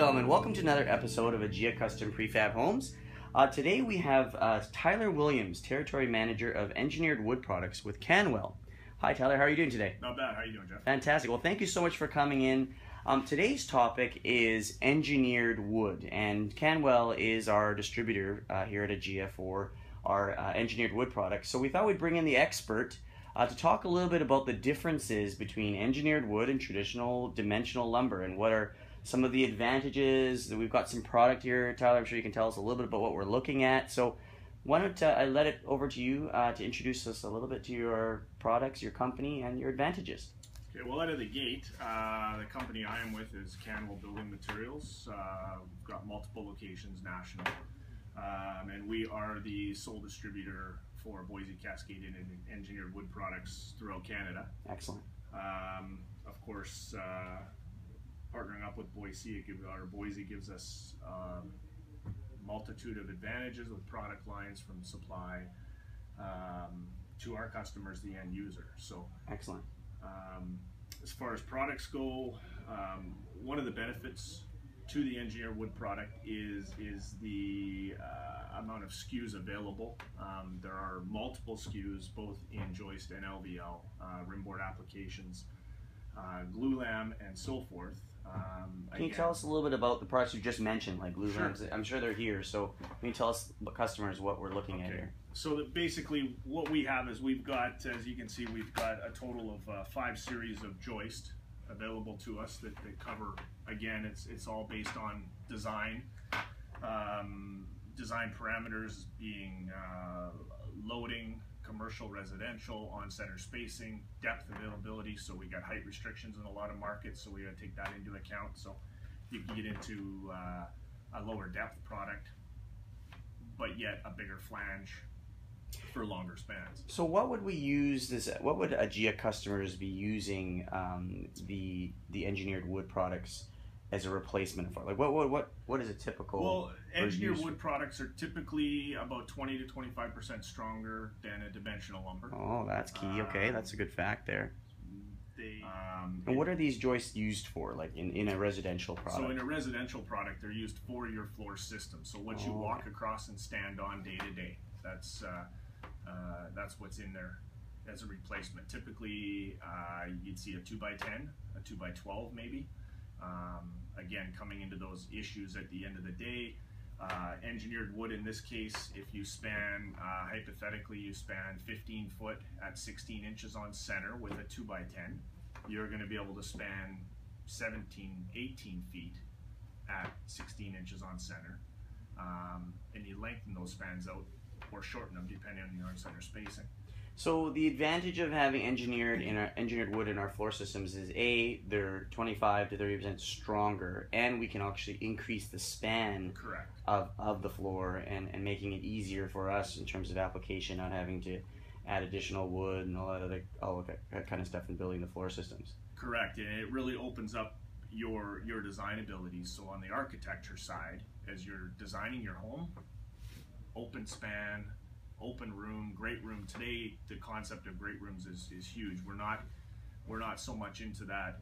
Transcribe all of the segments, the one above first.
gentlemen, welcome to another episode of AJIA Custom Prefab Homes. Today we have Tyler Williams, Territory Manager of Engineered Wood Products with Canwell. Hi Tyler, how are you doing today? Not bad, how are you doing, Jeff? Fantastic. Well, thank you so much for coming in. Today's topic is engineered wood, and Canwell is our distributor here at AJIA for our engineered wood products. So we thought we'd bring in the expert to talk a little bit about the differences between engineered wood and traditional dimensional lumber, and what are some of the advantages. We've got some product here, Tyler. I'm sure you can tell us a little bit about what we're looking at. So why don't I let it over to you to introduce us a little bit to your products, your company, and your advantages. Okay, well, out of the gate, the company I am with is Canwell Building Materials. We've got multiple locations national, and we are the sole distributor for Boise Cascade and engineered wood products throughout Canada. Excellent. Of course, partnering up with Boise, Boise gives us multitude of advantages with product lines from supply to our customers, the end user. So excellent. As far as products go, one of the benefits to the engineered wood product is the amount of SKUs available. There are multiple SKUs both in joist and LVL, rimboard applications, glulam, and so forth. Can you tell us a little bit about the products you just mentioned, like glue lamps? I'm sure they're here, so can you tell us, customers, what we're looking at here? So basically what we have is we've got, as you can see, we've got a total of 5 series of joist available to us that cover, again, it's all based on design. Design parameters being loading, commercial, residential, on-center spacing, depth availability. So we got height restrictions in a lot of markets, so we got to take that into account. So you can get into a lower depth product, but yet a bigger flange for longer spans. So what would we use this? What would AJIA customers be using the engineered wood products as a replacement for? Like what is a typical? Well, engineered wood products are typically about 20 to 25% stronger than a dimensional lumber. Oh, that's key. Okay, that's a good fact there. And what are these joists used for, like in a residential product? So in a residential product, they're used for your floor system. So what you walk across and stand on day to day. That's what's in there as a replacement. Typically, you'd see a 2x10, a 2x12 maybe. Again, coming into those issues at the end of the day, engineered wood in this case, if you span, hypothetically you span 15 foot at 16 inches on center with a 2x10, you're going to be able to span 17, 18 feet at 16 inches on center, and you lengthen those spans out or shorten them depending on your on-center spacing. So the advantage of having engineered wood in our floor systems is they're 25 to 30% stronger, and we can actually increase the span of the floor and making it easier for us in terms of application, not having to add additional wood and all that kind of stuff in building the floor systems. Correct, and it really opens up your design abilities. So on the architecture side, as you're designing your home, open span, open room, great room. Today, the concept of great rooms is huge. We're not so much into that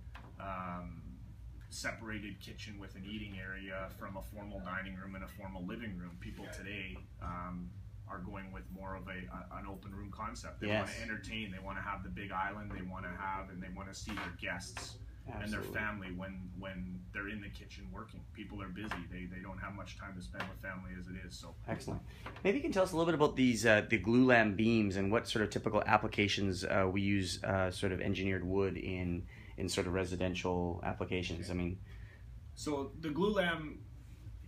separated kitchen with an eating area from a formal dining room and a formal living room. People today are going with more of an open room concept. They want to entertain. They want to have the big island. They want to see their guests. Absolutely. And their family when they're in the kitchen working. People are busy. They don't have much time to spend with family as it is. So excellent. Maybe you can tell us a little bit about these the glulam beams and what sort of typical applications we use sort of engineered wood in sort of residential applications. I mean, so the glulam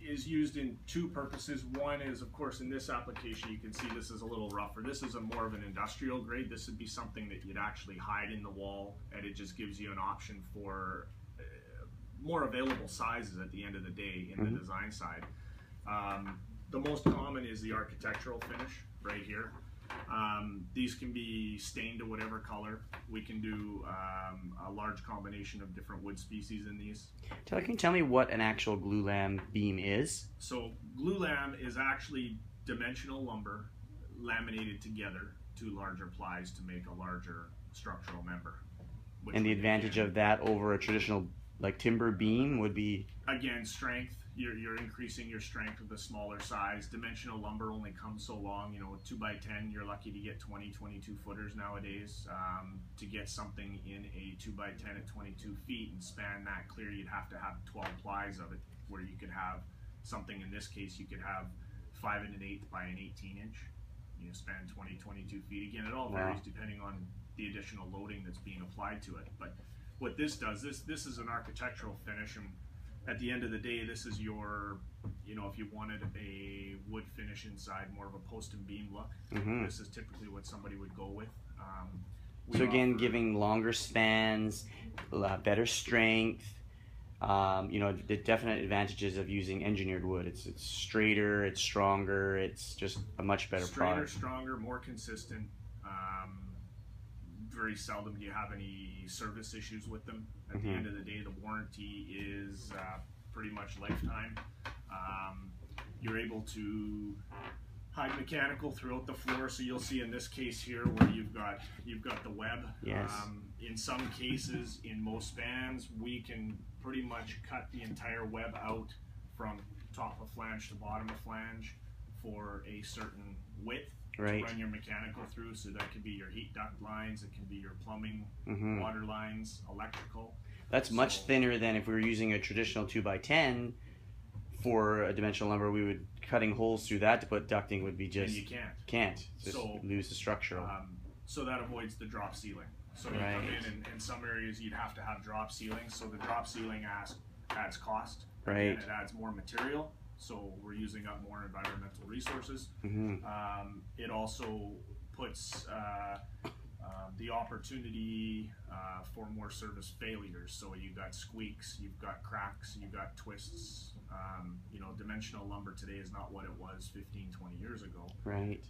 is used in 2 purposes. One is, of course, in this application, you can see this is a little rougher. This is more of an industrial grade. This would be something that you'd actually hide in the wall, and it just gives you an option for more available sizes at the end of the day in the design side. The most common is the architectural finish right here. These can be stained to whatever color. We can do a large combination of different wood species in these. Can you tell me what an actual glulam beam is? So glulam is actually dimensional lumber laminated together 2 larger plies to make a larger structural member. And the advantage of that over a traditional like timber beam would be? Again, strength. You're increasing your strength with the smaller size. Dimensional lumber only comes so long. 2x10, you're lucky to get 22 footers nowadays. To get something in a 2x10 at 22 feet and span that clear, you'd have to have 12 plies of it, where you could have something, in this case, you could have 5 1/8 by an 18-inch. You span 22 feet. Again, it all varies depending on the additional loading that's being applied to it. But what this does, this is an architectural finish, and at the end of the day, this is your, if you wanted a wood finish inside, more of a post and beam look, this is typically what somebody would go with. So again, giving longer spans, better strength, the definite advantages of using engineered wood. It's straighter, it's stronger, it's just a much better product. Straighter, stronger, more consistent. Very seldom do you have any service issues with them. At the end of the day, the warranty is pretty much lifetime. You're able to hide mechanical throughout the floor, so you'll see in this case here where you've got the web. Yes. In some cases, in most spans, we can pretty much cut the entire web out from top of flange to bottom of flange for a certain width. Right. To run your mechanical through, so that could be your heat duct lines, it can be your plumbing, water lines, electrical. That's much thinner than if we were using a traditional 2x10 for a dimensional lumber. We would cutting holes through that to put ducting would be just, and you can't just lose the structural. So that avoids the drop ceiling. So you come in some areas you'd have to have drop ceiling. So the drop ceiling adds cost. Right. And it adds more material. So we're using up more environmental resources. It also puts the opportunity for more service failures. So you've got squeaks, you've got cracks, you've got twists. Dimensional lumber today is not what it was 15, 20 years ago. Right.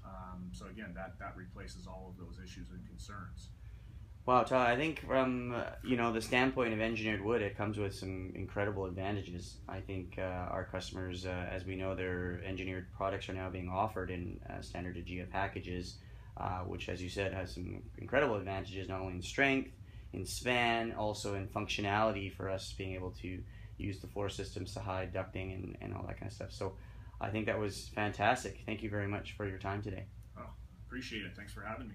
So again, that replaces all of those issues and concerns. Wow, Todd, I think from the standpoint of engineered wood, it comes with some incredible advantages. I think our customers, as we know, their engineered products are now being offered in standard AJIA packages, which, as you said, has some incredible advantages, not only in strength, in span, also in functionality for us being able to use the floor systems to hide ducting and all that kind of stuff. So I think that was fantastic. Thank you very much for your time today. Oh, appreciate it. Thanks for having me.